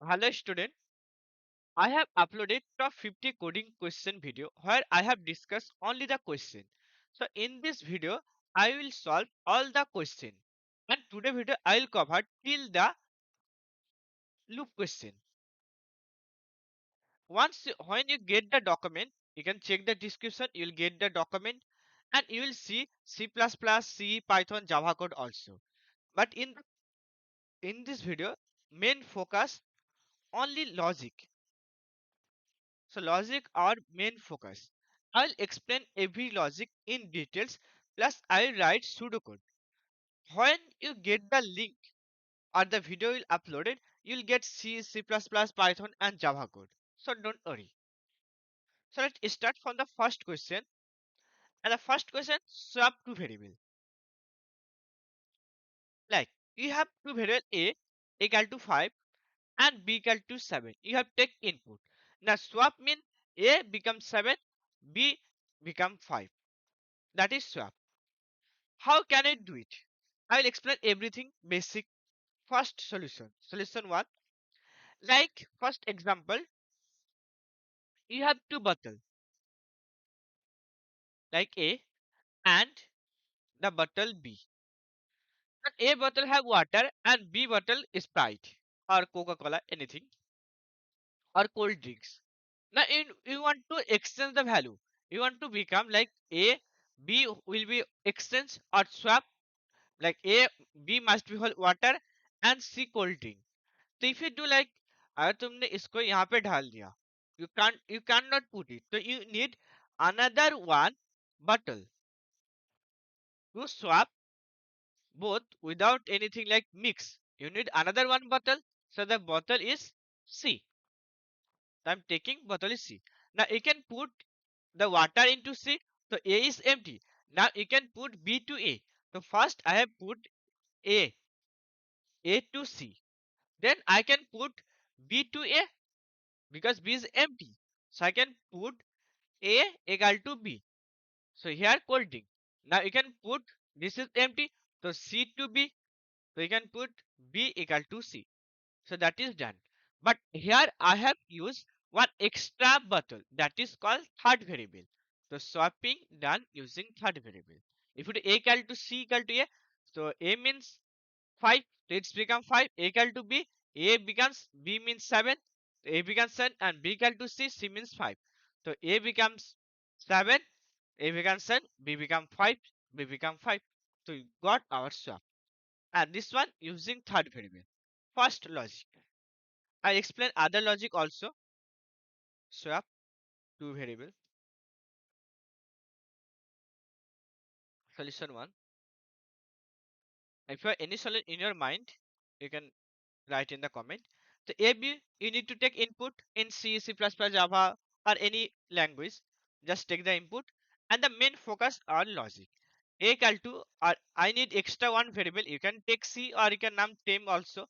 Hello student, I have uploaded top 50 coding question video where I have discussed only the question. So in this video, I will solve all the question. And today video I will cover till the loop question. When you get the document, you can check the description, you will get the document and you will see C++, C, Python, Java code also. But in this video, main focus only logic. So logic are main focus. I'll explain every logic in details plus I'll write pseudocode. When you get the link or the video will uploaded, you'll get C, C++, Python and Java code. So don't worry. So let's start from the first question. And the first question, swap two variable. Like you have two variable A equal to 5 and B equal to 7. You have take input. Now swap mean A becomes 7, B become 5. That is swap. How can I do it? I will explain everything basic. First solution. Solution 1. Like first example, you have two bottle like A and the bottle B. And A bottle have water and B bottle is Sprite or Coca-Cola, anything or cold drinks. Now you want to exchange the value. You want to become like A, B will be exchange or swap like A, B must be water and C cold drink. तो if you do like अगर तुमने इसको यहाँ पे डाल दिया you cannot put it so you need another one bottle to swap both without anything like mix. You need another one bottle, so the bottle is C. So I'm taking bottle is C. Now you can put the water into C, so A is empty. Now you can put B to A. So first I have put A, A to C. Then I can put B to A because B is empty. So I can put A equal to B. So here cold drink. Now you can put this is empty. So C to B. So you can put B equal to C. So that is done. But here I have used one extra bottle that is called third variable. So swapping done using third variable. If it A equal to C equal to A, so A means 5, so it's become 5, A equal to B, A becomes B means 7, A becomes 7 and B equal to C, C means 5. So A becomes 7, A becomes 7, B becomes 5, B becomes 5. So you got our swap. And this one using third variable. First logic. I explain other logic also. Swap two variable. Solution 1. If you have any solution in your mind, you can write in the comment. So A B you need to take input in C, C++, Java or any language. Just take the input and the main focus on logic. A equal to or I need extra one variable. You can take C or you can num temp also,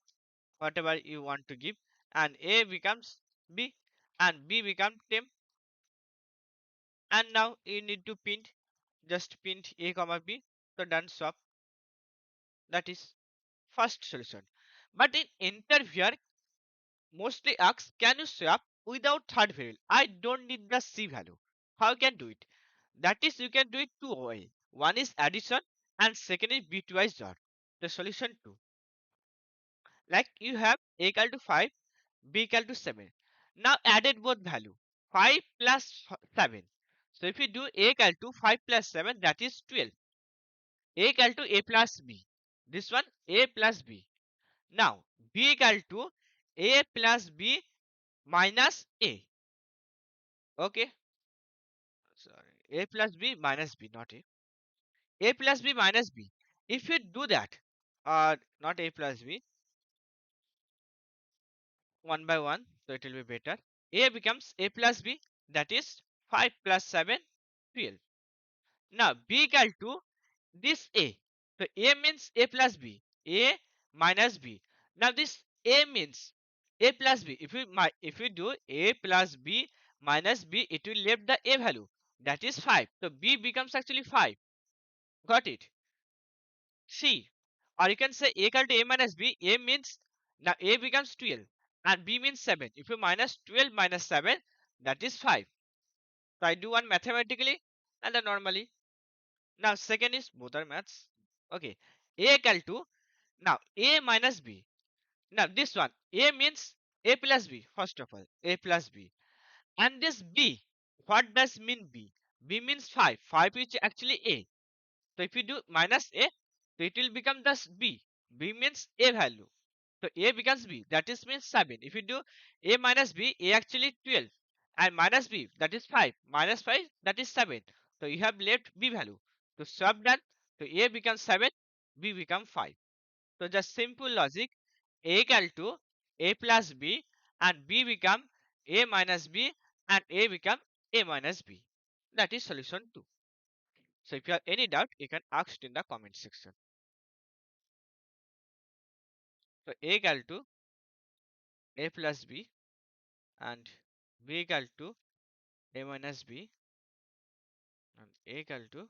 whatever you want to give. And A becomes B and B becomes temp. And now you need to print just print A comma B. So done swap. That is first solution. But in interviewer mostly asks, can you swap without third variable? I don't need the C value. How can do it? That is, you can do it two ways. One is addition and second is bitwise dot. The solution two. Like you have A equal to 5, B equal to 7. Now added both value. 5 plus 7. So if you do A equal to 5 plus 7, that is 12. A equal to A plus B. This one A plus B. Now B equal to A plus B minus A. Okay. Sorry. A plus B minus B, not A. A plus B minus B. If you do that, not A plus B, one by one, so it will be better. A becomes A plus B, that is 5 plus 7, 12. Now B equal to this A. So A means A plus B. A minus B. Now this A means A plus B. If you do A plus B minus B, it will leave the A value. That is 5. So B becomes actually 5. Got it? C. Or you can say A equal to A minus B. A means now A becomes 12. and B means 7. If you minus 12 minus 7, that is 5. So I do one mathematically and then normally. Now second is both are maths. Okay. A equal to, now A minus B. Now this one, A means A plus B. First of all, A plus B. And this B, what does mean B? B means 5. 5 is actually A. So if you do minus A, so it will become thus B. B means A value. So A becomes B. That is means 7. If you do A minus B, A actually 12. And minus B, that is 5. Minus 5, that is 7. So you have left B value. So sub done. So A becomes 7, B becomes 5. So just simple logic. A equal to A plus B and B become A minus B and A become A minus B. That is solution 2. So if you have any doubt, you can ask it in the comment section. So A equal to A plus B and B equal to A minus B and A equal to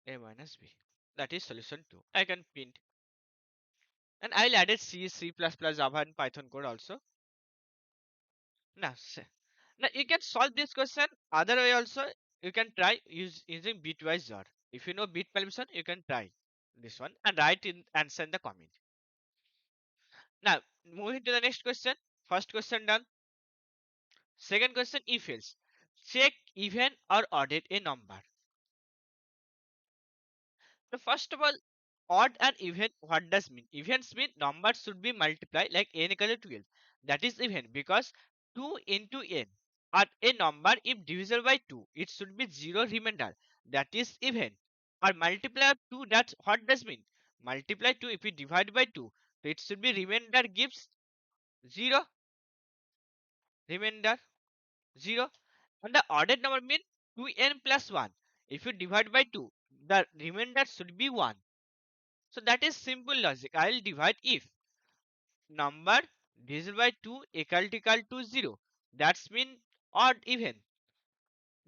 A minus B. That is solution 2. I can print. And I'll add C, C++, Java and Python code also. Now, now you can solve this question other way also. You can try using bitwise JOR. If you know bit permission, you can try this one and write in answer in the comment. Now, moving to the next question. First question done. Second question, if else. Check even or odded a number. So first of all, odd and even, what does mean? Evens mean numbers should be multiplied like n equal to 12. That is even because 2 into n, or a number if divisible by 2, it should be 0 remainder. That is even. Or multiply of 2, that's what does mean? Multiply 2, if we divide by 2, so it should be remainder gives 0. Remainder 0. And the ordered number mean 2n plus 1. If you divide by 2, the remainder should be 1. So that is simple logic. I will divide if number divided by 2 equal to 0. That's mean odd even.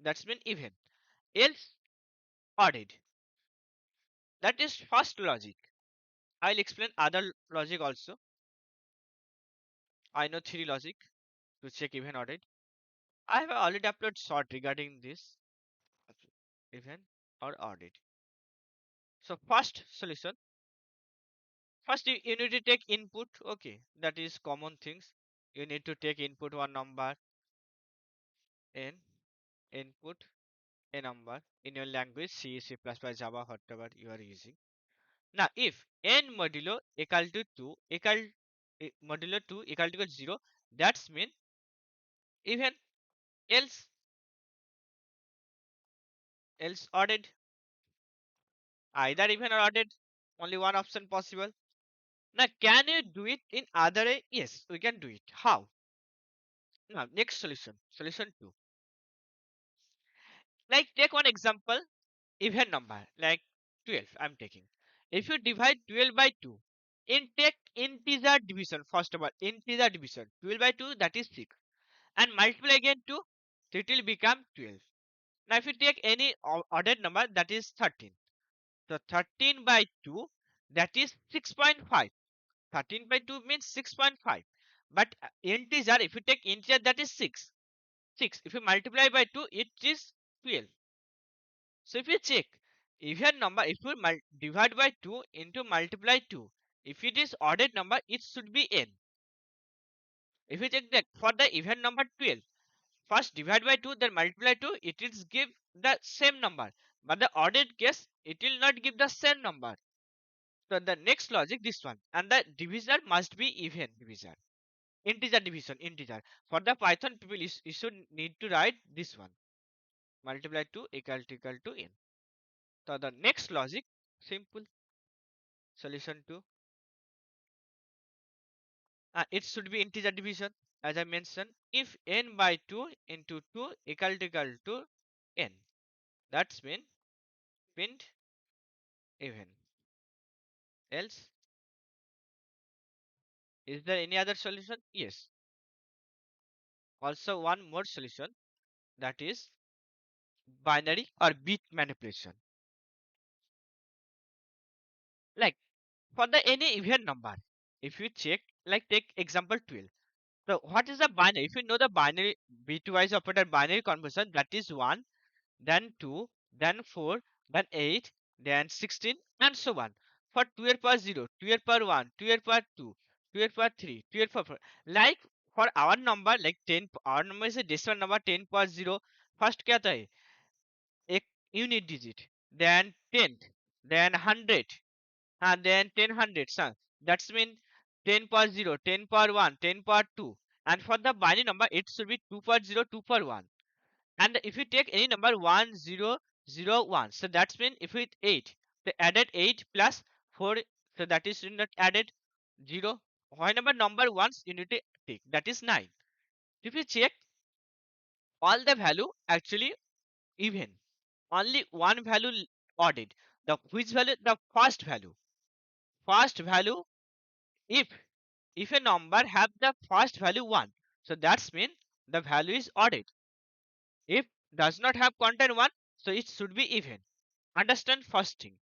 That's mean even. Else odded. That is first logic. I'll explain other logic also. I know three logic to check even odded. I have already uploaded short regarding this even or odded. So first solution. First you need to take input. Okay, that is common things. You need to take input one number n, input a number in your language C, C++, Java, whatever you are using. Now, if n modulo equal to 2 modulo 2 equal to 0, that's mean even. Else ordered. Either even or ordered. Only one option possible. Now, can you do it in other way? Yes, we can do it. How? Now, next solution. Solution 2. Like take one example, even number like 12 I'm taking. If you divide 12 by 2, in take integer division, first of all integer division, 12 by 2 that is 6, and multiply again 2, so it will become 12. Now if you take any ordered number, that is 13, so 13 by 2, that is 6.5. 13 by 2 means 6.5, but integer, if you take integer, that is 6. If you multiply by 2, it is 12. So if you check even number, if you divide by 2 into multiply 2, if it is ordered number, it should be n. If you check that for the even number 12, first divide by 2, then multiply 2, it is give the same number. But the ordered case, it will not give the same number. So the next logic, this one, and the divisor must be even divisor. Integer division, integer. For the Python people, you should need to write this one. Multiply 2 equal to n. So the next logic, simple. Solution 2. It should be integer division. As I mentioned, if n by 2 into 2 equal to n, that's mean print even. Else, is there any other solution? Yes. Also one more solution, that is binary or bit manipulation. Like for the any even number, if you check, like take example 12. So what is the binary? If you know the binary bitwise operator binary conversion, that is 1, then 2, then 4, then 8, then 16, and so on. For 12 power 0, 12 power 1, 12 power 2, 12 power 3, 12 power 4. Like for our number, like 10, our number is a decimal number 10 power 0. First क्या आता है? एक unit digit, then tenth, then 100, and then 10 hundreds. That's mean 10 power 0, 10 power 1, 10 power 2. And for the binary number, it should be 2 power 0, 2 power 1. And if you take any number 1, 0, 0, 1, so that's mean if it 8, the added 8 plus 4, so that is not added 0. Whenever number once you need to take, that is 9. If you check all the value actually even, only one value added. The which value? The first value. First value. If if a number have the first value 1, so that's mean the value is added. If does not have content 1, so it should be even. Understand first thing.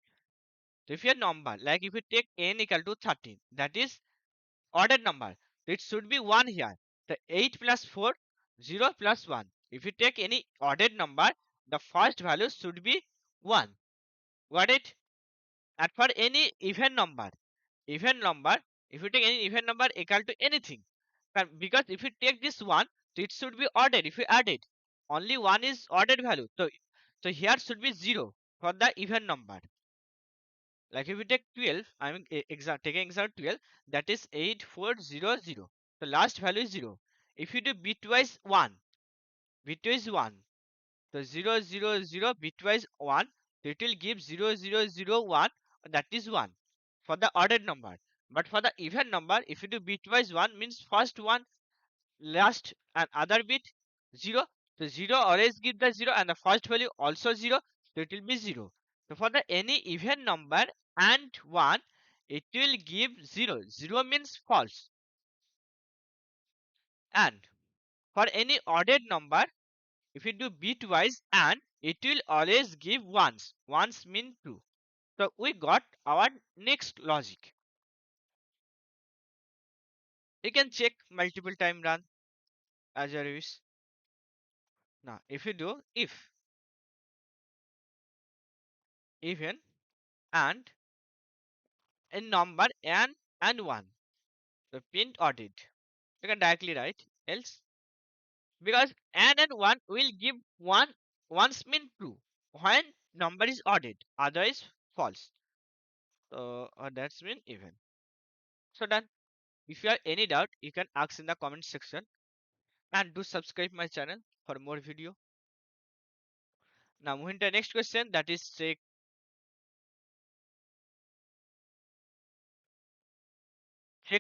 So if your number, like if you take n equal to 13, that is ordered number, so it should be 1 here. The 8 plus 4, 0 plus 1. If you take any ordered number, the first value should be 1. Got it? And for any even number, if you take any even number equal to anything, because if you take this one, so it should be ordered. If you add it, only one is ordered value. So here should be 0 for the even number. Like if you take 12, I mean taking example 12, that is 8400. The last value is 0. If you do bitwise 1, bitwise 1, so 000 bitwise 1, so it will give 0001, that is 1 for the ordered number. But for the even number, if you do bitwise 1, means first 1, last and other bit 0. So 0 always give the 0, and the first value also 0, so it will be 0. So for the any even number and 1, it will give 0. 0 means false. And for any ordered number, if you do bitwise, and it will always give ones. Ones mean true. So we got our next logic. You can check multiple time run as you wish. Now if you do if even and a number n and 1, the print audit, you can directly write else, because n and 1 will give 1. Once mean true when number is ordered, otherwise false. So that's mean even. So done. If you have any doubt, you can ask in the comment section, and do subscribe my channel for more video. Now moving to the next question, that is check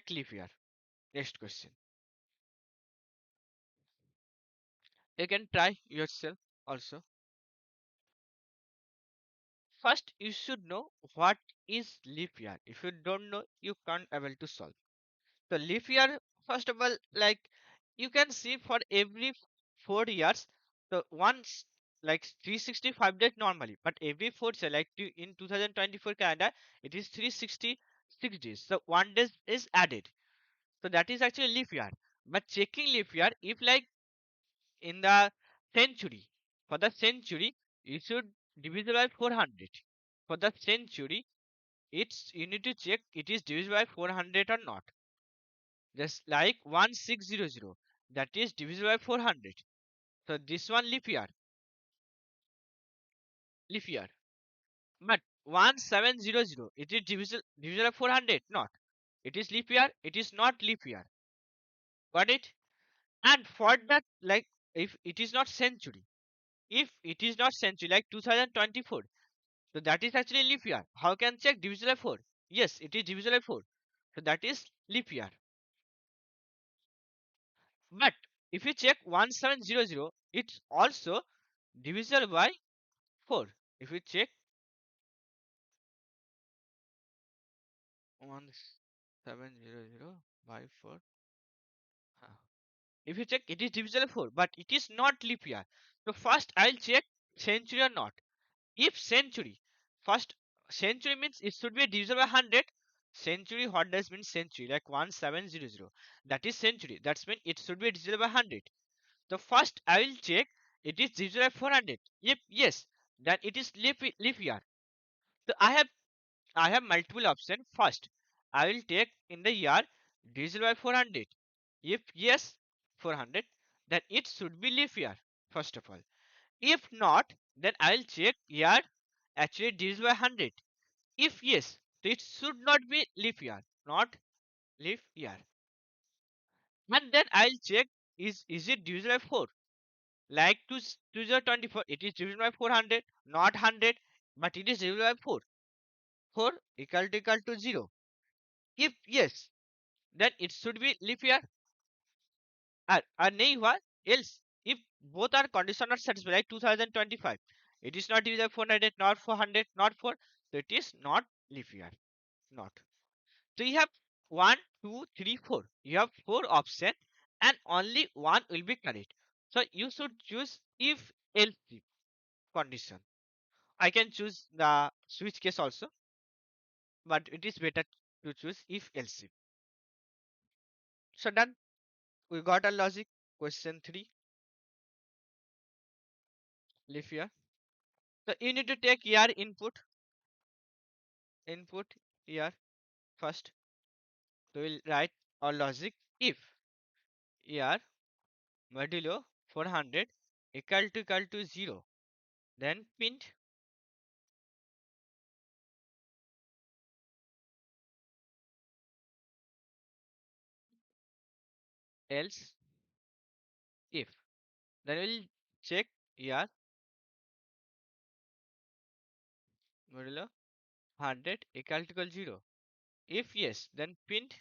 leap year. Next question. You can try yourself also. First, you should know what is leap year. If you don't know, you can't able to solve. So leap year, first of all, like you can see for every 4 years, so once like 365 days normally, but every 4 years, like in 2024 calendar, it is 366 days. So 1 day is added. So that is actually leap year. But checking leap year, if like in the century, for the century, you should divide by 400. For the century, it's you need to check it is divisible by 400 or not. Just like 1600, that is divisible by 400. So this one leap year. But 1700, it is divisible by 400, not. It is leap year, it is not leap year. Got it? And for that, like if it is not century, if it is not century, like 2024, so that is actually leap year. How can check divisible by 4? Yes, it is divisible by 4. So that is leap year. But if you check 1700, it's also divisible by 4. If you check 1700 by 4, huh. If you check it is divisible by 4, but it is not leap year. So first I'll check century or not. If century, first century means it should be divisible by 100. Century, what does mean century? Like 1700. That is century. That's mean it should be divisible by 100. So first I will check it is divisible by 400. If yes, then it is leap year. So I have multiple options. First, I will take in the year divisible by 400. If yes, 400, then it should be leap year. First of all, if not, then I will check year actually divisible by 100. If yes, so it should not be leap year, not leap year. And then I'll check is it divisible by 4? Like 2024, it is divisible by 400, not 100, but it is divisible by 4. 4 equal to 0. If yes, then it should be leap year. Or nahi hua, else if both are conditions are satisfied, like 2025, it is not divisible by 400, not 400, not 4, so it is not leap year. Not. So you have one, two, three, four. You have four options and only one will be correct. So you should choose if else condition. I can choose the switch case also, but it is better to choose if else. So done. We got a logic. Question 3. Leave here. So you need to take year input year first. So we'll write our logic if year modulo 400 equal to 0. Then print else if. Then we'll check year modulo 100 equal 0. If yes, then print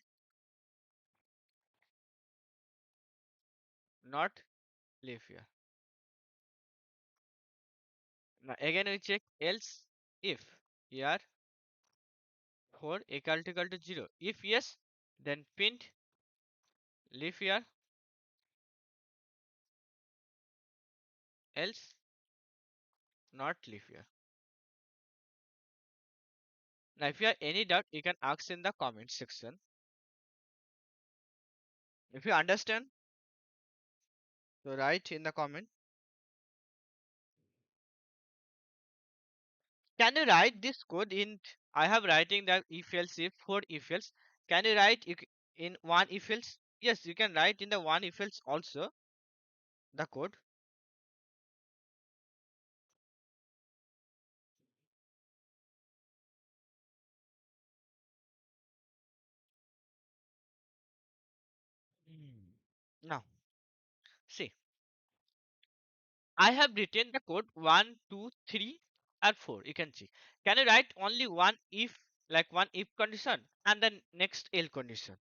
not leave here. Now again we check else if year 4 equal to 0. If yes, then print leave here, else not leave here. Now if you have any doubt, you can ask in the comment section. If you understand, so write in the comment. Can you write this code in? I have writing the if else if 4 if else. Can you write in one if else? Yes, you can write in the one if else also the code. Now see, I have written the code 1, 2, 3, and 4. You can see. Can you write only one if, like one if condition and then next L condition?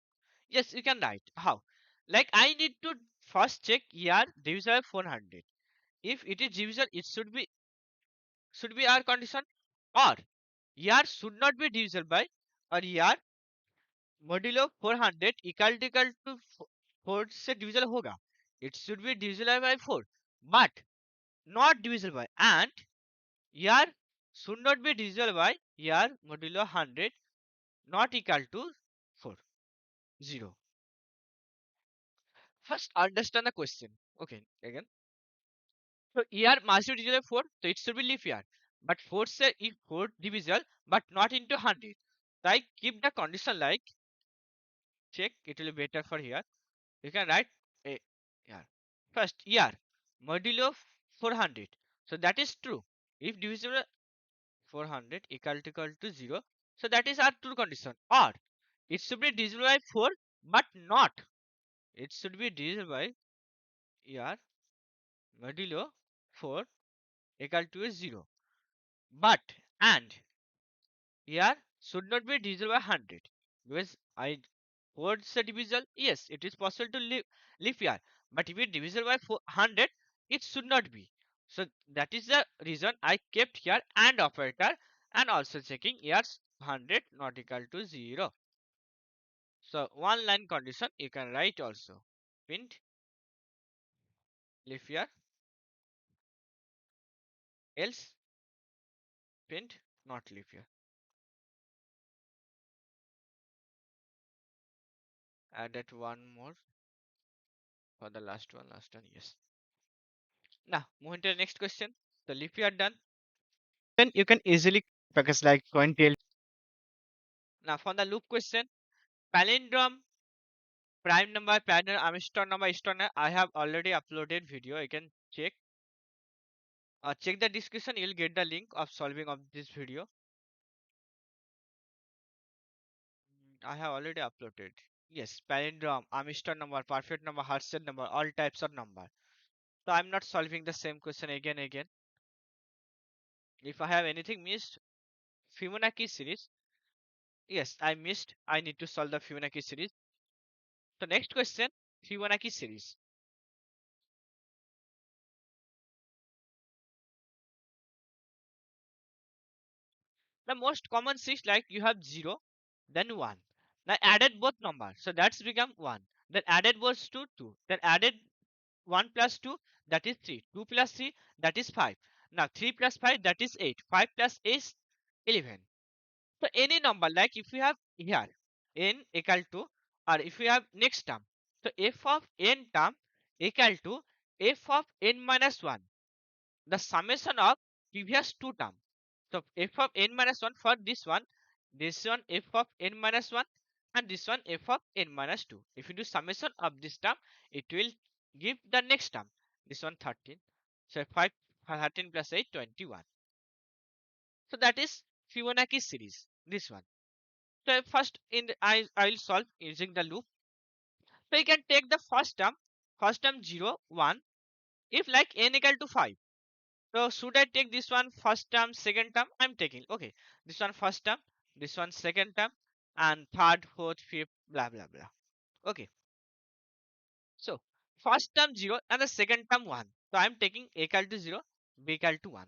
Yes, you can write. How? Like I need to first check year divisible by 400. If it is divisible, it should be our condition, or year should not be divisible by, or year modulo 400 equal to 4 से divisible होगा. It should be divisible by 4, but not divisible by, and year should not be divisible by year modulo 100 not equal to 4, 0. First understand the question. Okay, again. So year must be divisible by 4, so it should be leap year. But 4 say if 4 divisible but not into 100. So I keep the condition like, check, it will be better for here. You can write a year. First year modulo 400. So that is true. If divisible 400 equal to 0. So that is our true condition. Or it should be divisible by 4 but not. It should be divisible by year modulo 4 equal to 0. But and here should not be divisible by 100, because I 4 is a divisor. Yes, it is possible to live here, but if it divisible by 400, it should not be. So that is the reason I kept here and operator, and also checking years 100 not equal to 0. So one line condition you can write also. Print live here, else print not live here. added one more for the last one, yes. Now, moving to the next question. So, if you are done, then you can easily focus like point tail. Now, for the loop question, palindrome, prime number, planner, Armstrong number, Stoner, I have already uploaded video. You can check. Check the description. You'll get the link of solving of this video. I have already uploaded. Yes, palindrome, Armstrong number, perfect number, Hertzsprung number, all types of number. So I'm not solving the same question again. If I have anything missed, Fibonacci series. Yes, I missed. I need to solve the Fibonacci series. So next question, Fibonacci series. The most common series like you have 0, then 1. Now added both numbers. So that's become 1. Then added both 2, 2. Then added 1 plus 2, that is 3. 2 plus 3, that is 5. Now 3 plus 5, that is 8. 5 plus 8 is 11. So any number like if you have here n equal to, or if you have next term, so f of n term equal to f of n minus 1, the summation of previous two term. So f of n minus 1 for this one f of n minus 1, and this one f of n minus 2. If you do summation of this term, it will give the next term. This one 13. So 5 13 plus 8 21. So that is Fibonacci series. This one. So first I will solve using the loop. So you can take the first term 0, 1, if like n equal to 5. So should I take this one first term, second term? I'm taking. Okay. This one first term, this one second term, and third, fourth, fifth, blah blah blah. Okay. So first term 0 and the second term 1. So I'm taking a equal to 0, b equal to 1.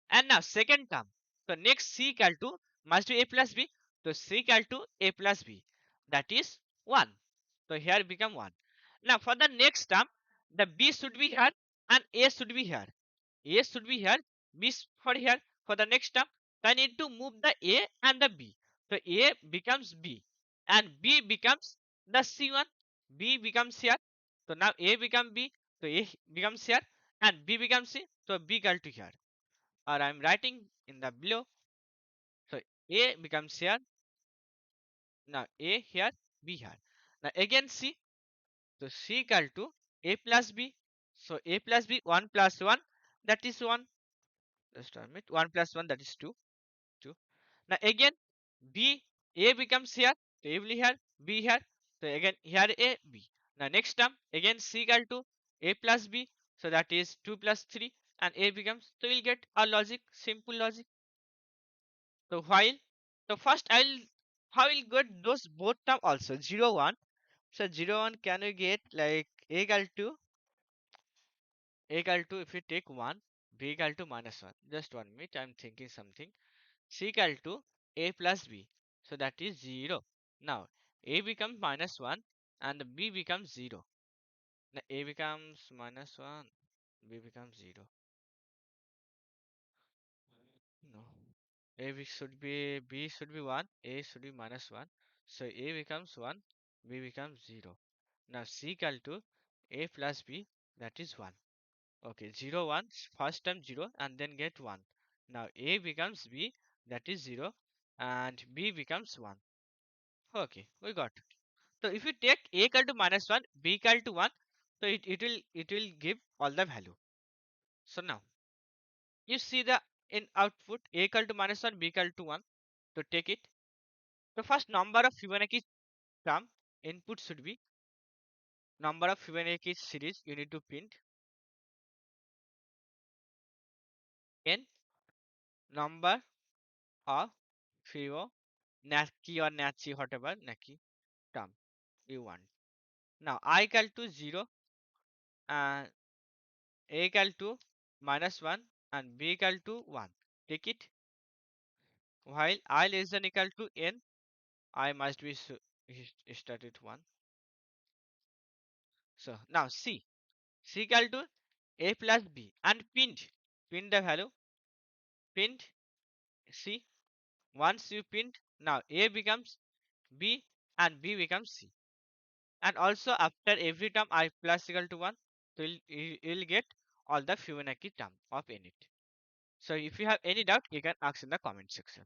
And now second term. So next c equal to must be a plus b. So c equal to a plus b. That is 1. So here become 1. Now for the next term, the b should be here and a should be here. A should be here, B for here. For the next term, so I need to move the A and the B. So A becomes B and B becomes the C1. B becomes here. So now A becomes B. So A becomes here and B becomes C. So B equal to here. Or I'm writing in the below. So A becomes here. Now A here, B here. Now again C. So C equal to A plus B. So A plus B, 1 plus 1, that is 1. Just a minute. 1 plus 1, that is 2. 2. Now again, B, A becomes here. So A will here, B here. So again here A, B. Now next term, again C equal to A plus B. So that is 2 plus 3 and A becomes. So we'll get a logic, simple logic. So while, so first how will get those both term also 0 1. So 0 1 can we get like A equal to, if we take 1, B equal to minus 1. Just 1 minute, I'm thinking something. C equal to A plus B. So that is 0. Now A becomes minus 1 and B becomes 0. Now A becomes minus 1, B becomes 0. No. B should be 1, A should be minus 1. So A becomes 1, B becomes 0. Now C equal to A plus B, that is 1. Okay, 0 1, first time 0 and then get 1. Now A becomes B, that is 0, and B becomes 1. Okay, we got. So if you take A equal to minus 1, B equal to 1, so it will give all the value. So now you see the in output A equal to minus 1, B equal to 1. To take it, the first number of Fibonacci term input should be number of Fibonacci series you need to print n number of Fibonacci or Nachi whatever Naki term you want. Now I equal to 0 and A equal to minus 1 and B equal to 1. Take it. While I less than equal to n, I must be start at 1. So now C equal to A plus B and print the value, print C. Once you print, now A becomes B and B becomes C. And also after every term I plus equal to 1, so you'll get all the Fibonacci term of init. So if you have any doubt, you can ask in the comment section.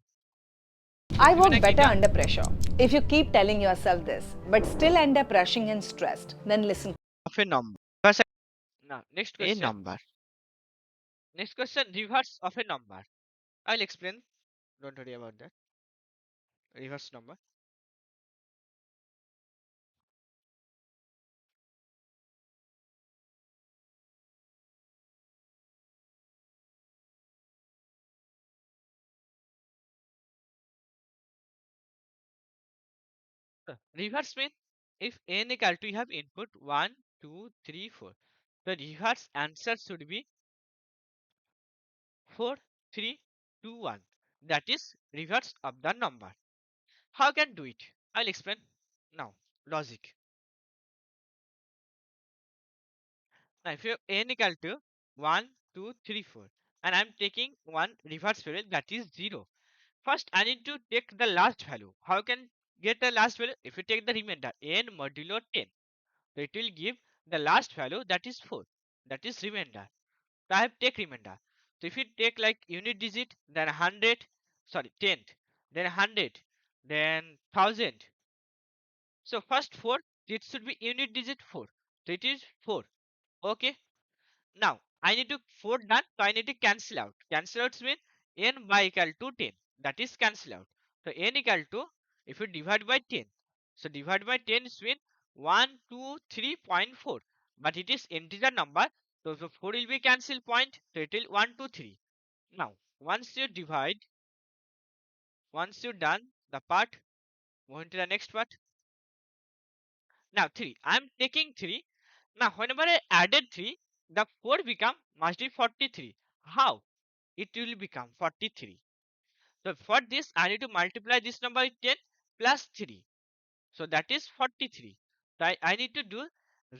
So I work Fibonacci better term under pressure. If you keep telling yourself this, but still end up rushing and stressed, then listen. of a number. First, now next A question. number. Next question, reverse of a number. I'll explain. Don't worry about that. Reverse number. Reverse means if n equal to you have input 1, 2, 3, 4. The reverse answer should be 4, 3, 2, 1. That is reverse of the number. How can do it? I'll explain now. Logic. Now if you n equal to 1, 2, 3, 4, and I'm taking one reverse variable that is 0. First I need to take the last value. How can get the last value? If you take the remainder n modulo 10, so it will give the last value that is 4. That is remainder. So I have take remainder. So if you take like unit digit, then 100, sorry, tenth, then 100, then 1000. So first 4, it should be unit digit 4. So it is 4. Okay. Now I need to 4 done. So I need to cancel out. Cancel out means n by equal to 10. That is cancel out. So n equal to, if you divide by 10. So divide by 10 is mean 123.4. But it is integer number. So 4 will be cancel point. So it will 123. Now once you done the part, move into the next part. Now 3. I am taking 3. Now whenever I added 3, the 4 become must be 43. How? It will become 43. So for this I need to multiply this number with 10 plus 3. So that is 43. So I need to do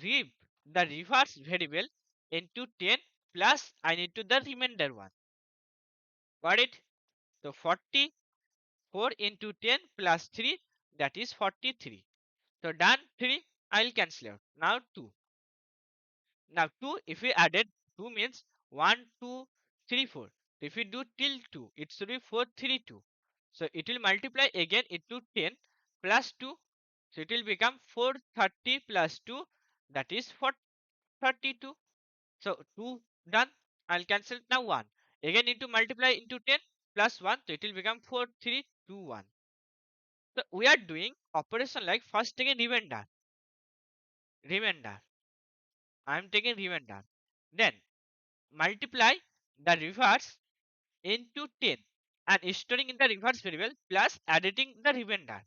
reap the reverse variable into 10 plus I need to the remainder one. Got it? So 44 into 10 plus 3, that is 43. So done 3, I'll cancel out. Now 2. Now 2, if we added 2 means 1, 2, 3, 4. So if we do till 2, it should be 4, 3, 2. So it will multiply again into 10 plus 2. So it will become 430 plus 2, that is 432. So 2 done. I'll cancel now 1. Again need to multiply into 10 plus 1. So it will become 4, 3, 2, 1. So we are doing operation like first taking remainder. Remainder. I am taking remainder. Then multiply the reverse into 10 and storing in the reverse variable plus editing the remainder.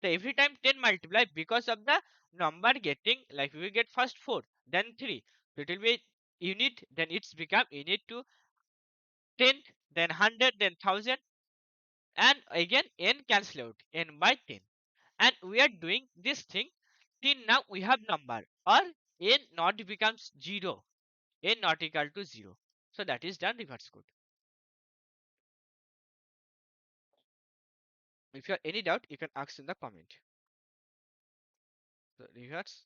So every time 10 multiply because of the number getting, like we will get first 4, then 3. So it will be unit, then it's become unit to 10, then 100, then 1000, and again n cancel out n by 10. And we are doing this thing till now we have number or n not becomes 0, n not equal to 0. So that is done reverse code. If you have any doubt, you can ask in the comment. So reverse,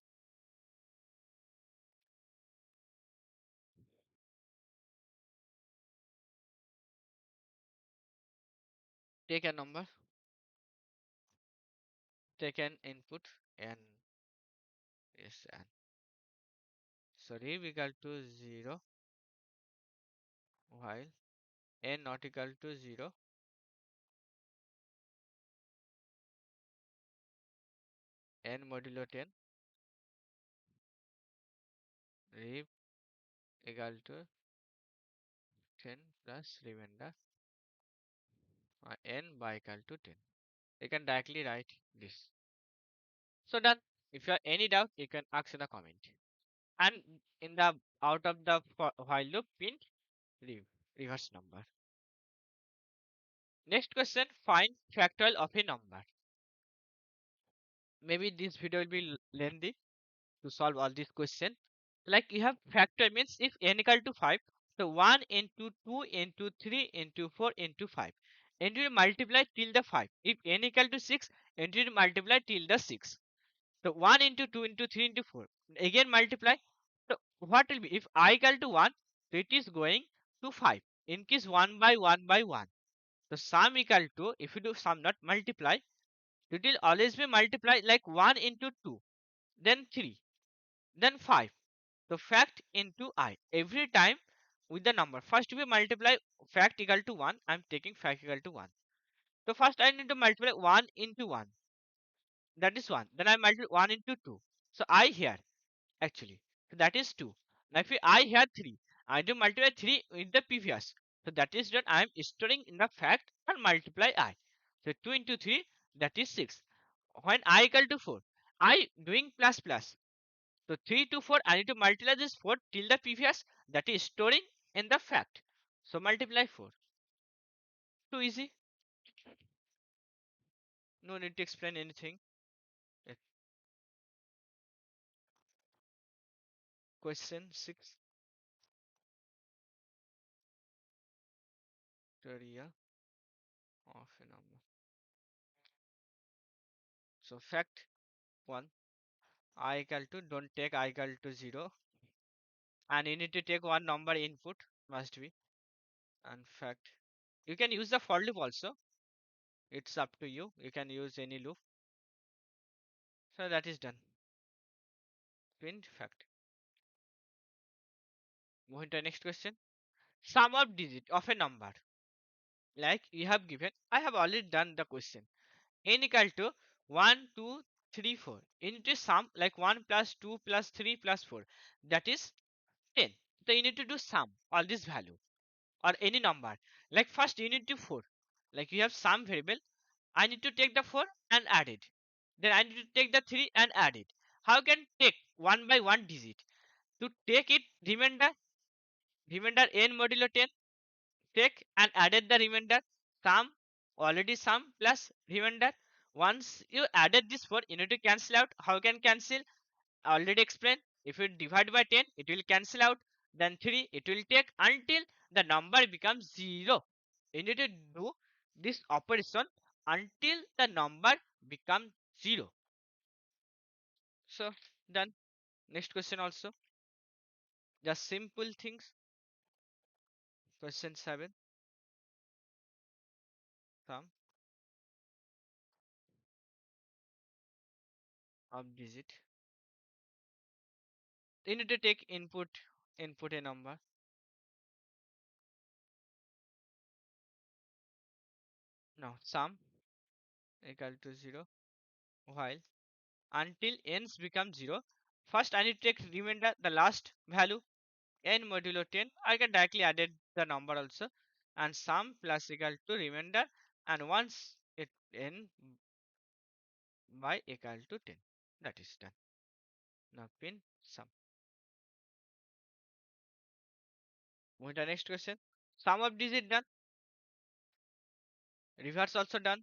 take a number, take an input, and yes, and so rev equal to 0 while n not equal to 0, n modulo 10, rev equal to 10 plus remainder n by equal to 10. You can directly write this. So done. If you have any doubt, you can ask in the comment. And in the out of the while loop, print rev reverse number. Next question, find factorial of a number. Maybe this video will be lengthy to solve all these questions. Like you have factor means if n equal to 5, so 1 into 2 into 3 into 4 into 5. And you multiply till the 5. If n equal to 6, and you multiply till the 6. So 1 into 2 into 3 into 4. Again multiply. So what will be? If I equal to 1, so it is going to 5. Increase 1 by 1 by 1. So sum equal to, if you do sum not multiply, it will always be multiply like 1 into 2, then 3, then 5. So fact into I. Every time with the number. First we multiply fact equal to 1. I'm taking fact equal to 1. So first I need to multiply 1 into 1. That is 1. Then I multiply 1 into 2. So I here actually. So that is 2. Now if I here 3, I do multiply 3 with the previous. So that is what I am storing in the fact and multiply I. So 2 into 3, that is 6. When I equal to 4, I doing plus plus. So 3 to 4, I need to multiply this 4 till the previous, that is storing in the fact. So multiply 4. Too easy. No need to explain anything. Eh, Question 6. Area of a number. So fact 1. I equal to, don't take I equal to 0. And you need to take one number input, must be. And fact. You can use the for loop also. It's up to you. You can use any loop. So that is done. Print fact. Moving to the next question. Sum of digit of a number. Like you have given, I have already done the question. N equal to 1, 2, 3, 4. You need to sum like 1 plus 2 plus 3 plus 4. That is 10. So you need to do sum all this value or any number. Like first you need to 4. Like you have some variable. I need to take the 4 and add it. Then I need to take the 3 and add it. How can take one by one digit? To take it remainder n modulo 10, take and added the remainder, sum, already sum plus remainder. Once you added this 4, you need to cancel out. How can cancel? Already explained. If you divide by 10, it will cancel out. Then 3, it will take until the number becomes 0. You need to do this operation until the number becomes 0. So done. Next question also. Just simple things. Question 7. Sum of digit. You need to take input a number. Now sum equal to 0 while until n's become 0. First I need to take remainder the last value n modulo 10. I can directly add the number also, and sum plus equal to remainder, and once it n by equal to 10. That is done. Now pin sum. Move to the next question. Sum of digit done. Reverse also done.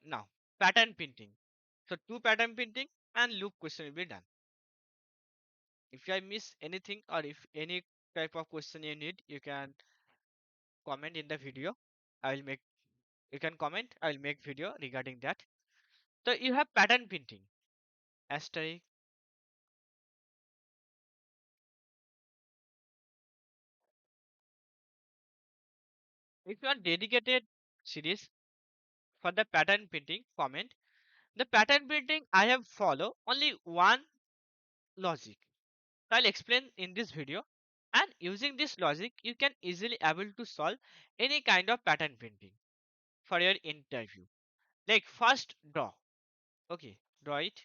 Now pattern printing. So two pattern printing and loop question will be done. If I miss anything or if any type of question you need, you can comment in the video. I will make, you can comment, I will make video regarding that. So you have pattern printing. Asterisk. If you are dedicated series for the pattern printing, comment. The pattern printing I have follow only one logic. I'll explain in this video. And using this logic, you can easily able to solve any kind of pattern printing for your interview. Like first draw. Okay, draw it.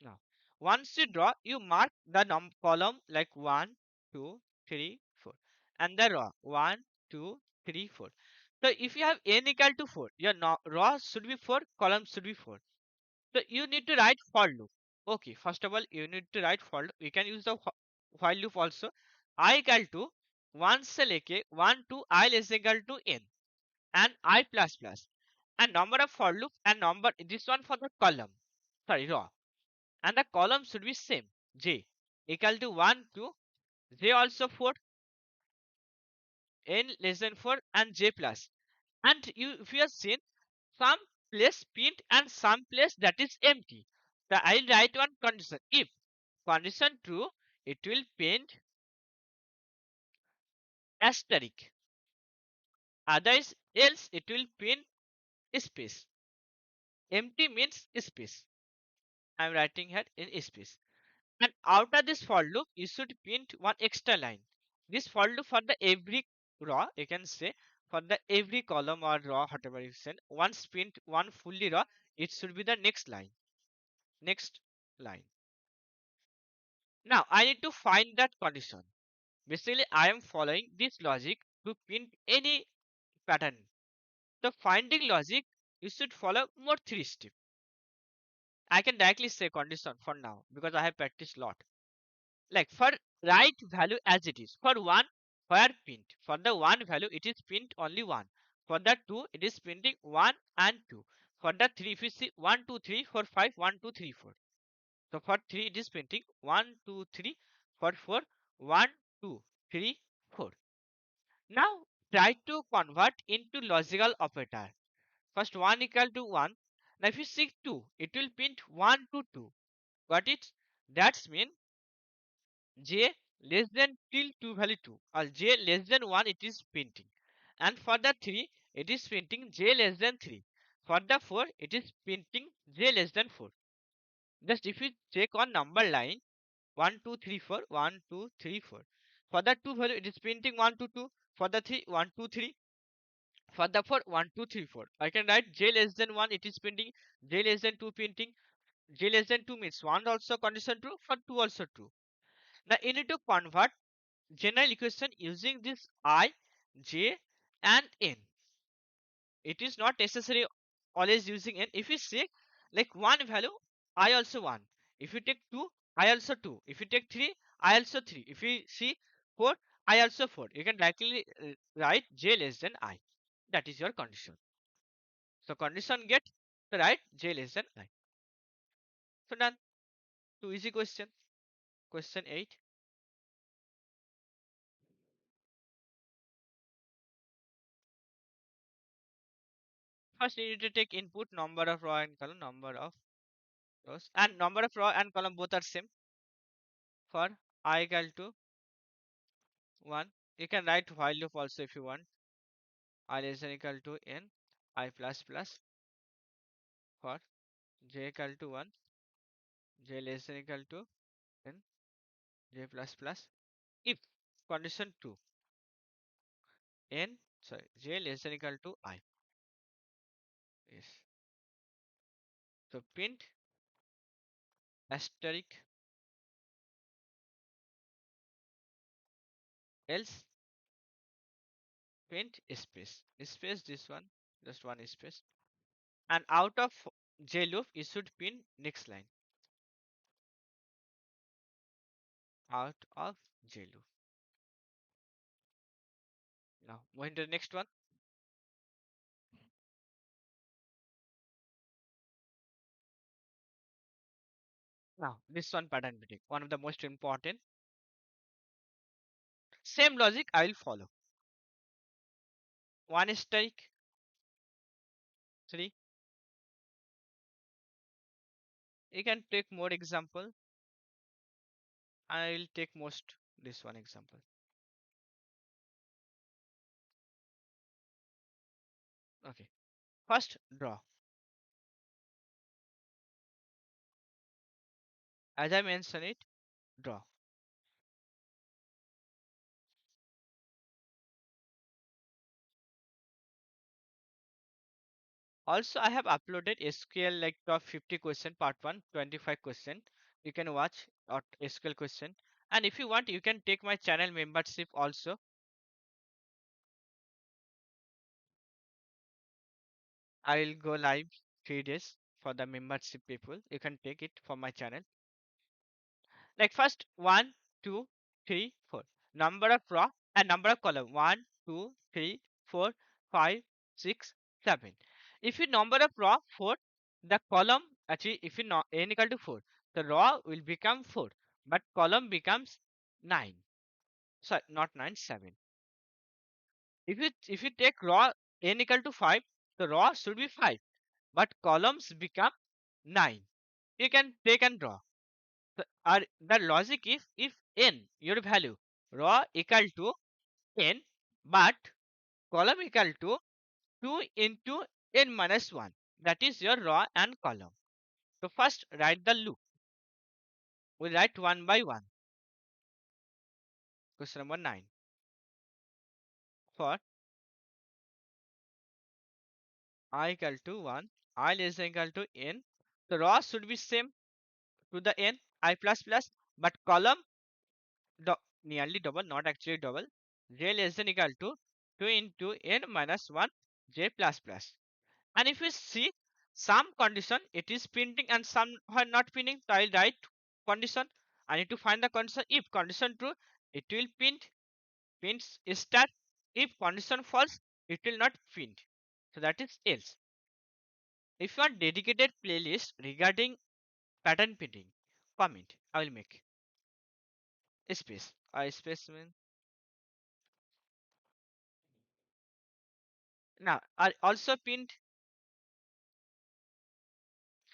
Now, once you draw, you mark the column like 1, 2, 3, 4, and the row 1, 2, 3, 4. So if you have n equal to 4, your row should be 4, column should be 4. So you need to write for loop. Okay, first of all, you need to write for loop. We can use the while loop also. I equal to 1 से लेके 1 to I less equal to n and I plus plus and number of for loop and number this one for the column, sorry, row, and the column should be same, j equal to 1 to j also 4, n less than 4 and j plus. And you, if you have seen some place pinned and some place that is empty. So I'll write one condition. If condition true, it will print asterisk. Otherwise, else it will print space. Empty means space. I'm writing here in space. And after this for loop, you should print one extra line. This for loop for the every row, you can say for the every column or row, whatever you send. Once print one fully row, it should be the next line. Next line. Now I need to find that condition. Basically, I am following this logic to print any pattern. The finding logic, you should follow more three steps. I can directly say condition for now because I have practiced a lot. Like for right value as it is. For one, where print. For the one value, it is print only one. For the two, it is printing one and two. For the three, if you see 1, 2, 3, 4, 5, 1, 2, 3, 4. So for three, it is printing 1, 2, 3. For four, 1, 2, 3, 4. Now try to convert into logical operator. First 1 equal to 1. Now if you see 2, it will print 1 to 2. Got it? That's mean j less than till 2 value 2 or j less than 1 it is printing. And for the 3, it is printing j less than 3. For the 4, it is printing j less than 4. Just if you check on number line 1, 2, 3, 4, 1, 2, 3, 4. For the 2 value, it is printing 1 to 2. For the 3, 1, 2, 3. For the 4, 1, 2, 3, 4. I can write j less than 1, it is printing. J less than 2 printing. J less than 2 means 1 also condition true. For 2 also true. Now you need to convert general equation using this I, j and n. It is not necessary always using n. If you say like one value, I also 1. If you take 2, I also 2. If you take 3, I also 3. If you see 4, I also 4. You can directly write j less than I. That is your condition. So condition get the right j less than I. So done. Too easy question. Question 8. First you need to take input number of row and column, number of rows, and number of row and column both are same. For I equal to 1, you can write while loop also if you want. I less than equal to n I plus plus. For j equal to 1, j less than equal to n j plus plus. If condition 2, n sorry j less than equal to I. Yes. So print asterisk else print space. Space this one, just one space. And out of j loop, you should print next line. Out of j loop. Now moving to the next one. Now this one pattern beating, one of the most important. Same logic I will follow. One strike 3. You can take more example. I will take most this one example. Okay. First draw. As I mentioned it, draw. Also, I have uploaded SQL like top 50 question part 1, 25 question. You can watch SQL question. And if you want, you can take my channel membership also. I will go live 3 days for the membership people. You can take it from my channel. Like first 1, 2, 3, 4. Number of row and number of column 1, 2, 3, 4, 5, 6, 7. If you number of row 4, the column actually if you know n equal to 4, the row will become 4, but column becomes 9. Sorry, not 9, 7. If you take row n equal to 5, the row should be 5, but columns become 9. You can take and draw. The logic is if n, your value, raw equal to n, but column equal to 2 into n minus 1. That is your raw and column. So first write the loop. We write one by one. Question number 9. For I equal to 1, I less than equal to n. The raw should be same to the n, I plus plus, but column nearly double, not actually double. J less than equal to 2 into n minus 1 j plus plus. And if we see some condition, it is printing and some are not printing, so I'll write condition. I need to find the condition. If condition true, it will prints star. If condition false, it will not print. So that is else. If you want dedicated playlist regarding pattern printing, comment. I will make space. A space mean. Now I also print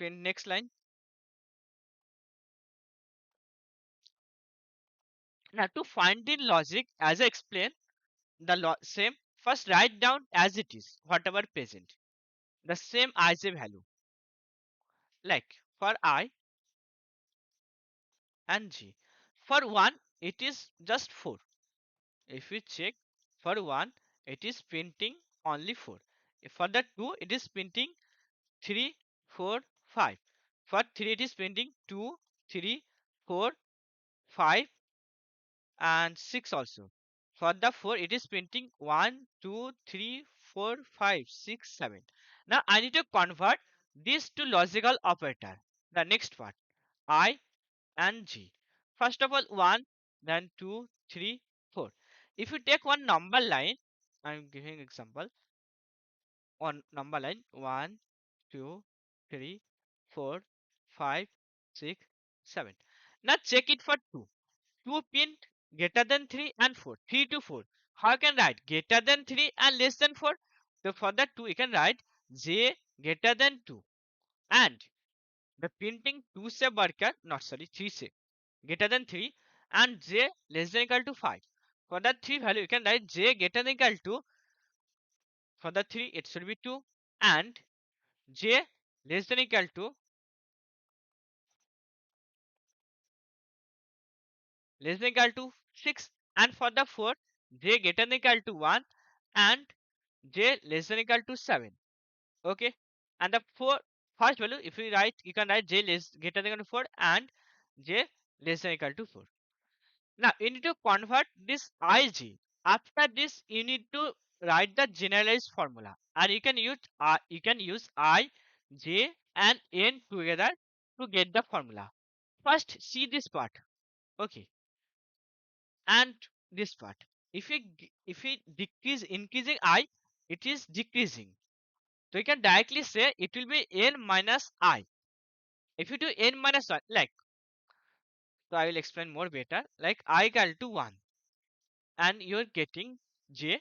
next line. Now to find the logic as I explained, the same, first write down as it is whatever present, the same as a value, like for I and G. For 1 it is just 4. If we check, for 1 it is printing only 4. For the 2 it is printing 3, 4, 5. For 3 it is printing 2, 3, 4, 5 and 6 also. For the 4 it is printing 1, 2, 3, 4, 5, 6, 7. Now I need to convert this to logical operator. The next part, I and G. First of all 1, then 2, 3, 4. If you take one number line, I am giving example, on number line 1, 2, 3, 4, 5, 6, 7. Now check it for 2. 2 pin greater than 3 and 4. 3 to 4. How you can write greater than 3 and less than 4? So for that 2 you can write j greater than 2. And the printing 2 se worker, not sorry 3 se greater than 3 and j less than equal to 5. For that 3 value you can write j greater than equal to, for the 3 it should be 2 and j less than equal to, less than equal to 6, and for the 4 j greater than equal to 1 and j less than equal to 7. Okay, and the first value if you write, you can write j less greater than equal to 4 and j less than equal to 4. Now you need to convert this ig. After this you need to write the generalized formula, and you can use I, j and n together to get the formula. First see this part. Okay, and this part, if we decrease increasing I, it is decreasing, so you can directly say it will be n minus I. If you do n minus 1, like, so I will explain more better, like I equal to 1 and you're getting j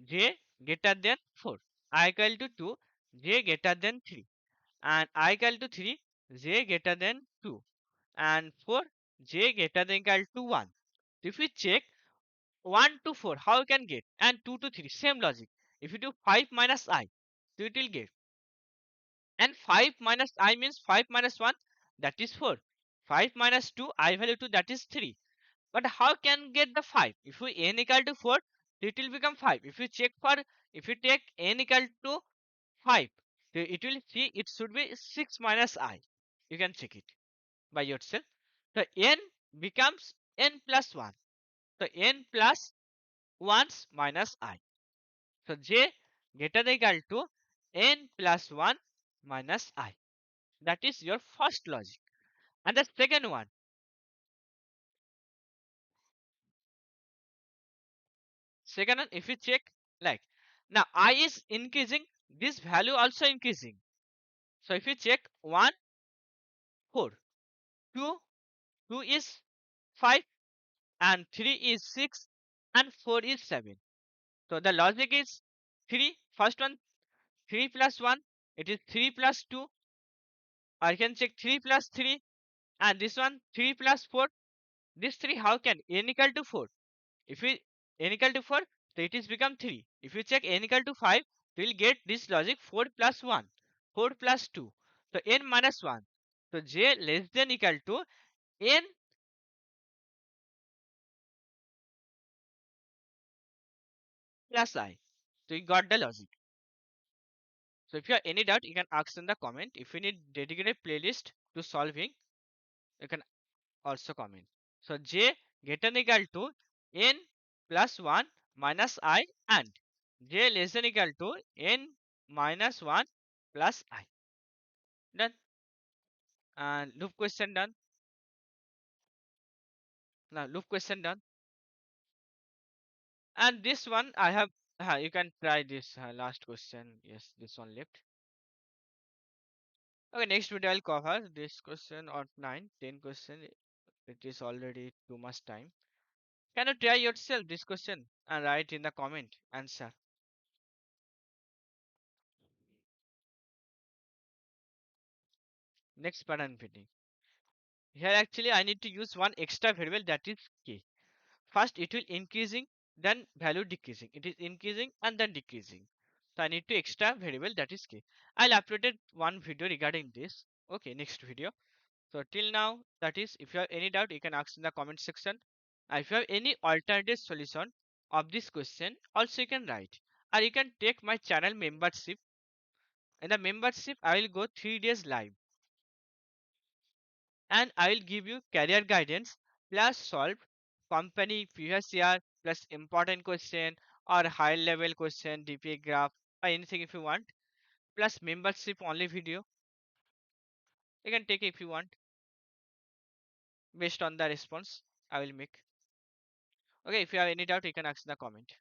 greater than 4, I equal to 2, j greater than 3, and I equal to 3, j greater than 2, and 4, j greater than equal to 1. If we check 1 to 4, how you can get, and 2 to 3, same logic. If you do 5 minus I, so it will get, and 5 minus I means 5 minus 1, that is 4. 5 minus 2, I value 2, that is 3. But how can get the 5? If we n equal to 4, it will become 5. If you check for, if you take n equal to 5, so it will see it should be 6 minus I. You can check it by yourself. So n becomes n plus 1. So n plus 1's minus I. So j greater than equal to n plus 1 minus I. That is your first logic. And the second one, if you check, like, now I is increasing, this value also increasing. So if you check 1, 4, 2, 2 is 5, and 3 is 6, and 4 is 7. So the logic is 3, first one 3 plus 1, It is 3 plus 2. Or you can check 3 plus 3. And this one 3 plus 4. This 3 how can? N equal to 4. If we n equal to 4, so it is become 3. If you check n equal to 5, we will get this logic 4 plus 1. 4 plus 2. So n minus 1. So j less than equal to n plus I. So you got the logic. So if you have any doubt, you can ask in the comment. If you need dedicated playlist to solving, you can also comment. So j greater than equal to n plus 1 minus I and j less than equal to n minus 1 plus I. Done. And loop question done. Now loop question done. And this one I have, you can try this last question. Yes, this one left. Okay, next video I'll cover this question or 9, 10 question. It is already too much time. Can you try yourself this question and write in the comment answer? Next pattern fitting. Here actually I need to use one extra variable, that is k. First it will increasing, then value decreasing. It is increasing and then decreasing. So I need to extra variable, that is k. I'll uploaded one video regarding this. Okay, next video. So till now, that is, if you have any doubt, you can ask in the comment section. And if you have any alternative solution of this question, also you can write. Or you can take my channel membership. In the membership, I will go 3 days live and I will give you career guidance plus solve company previous year plus important question or high level question, DPA graph or anything if you want, plus membership only video. You can take if you want based on the response I will make. Okay, if you have any doubt, you can ask in the comment.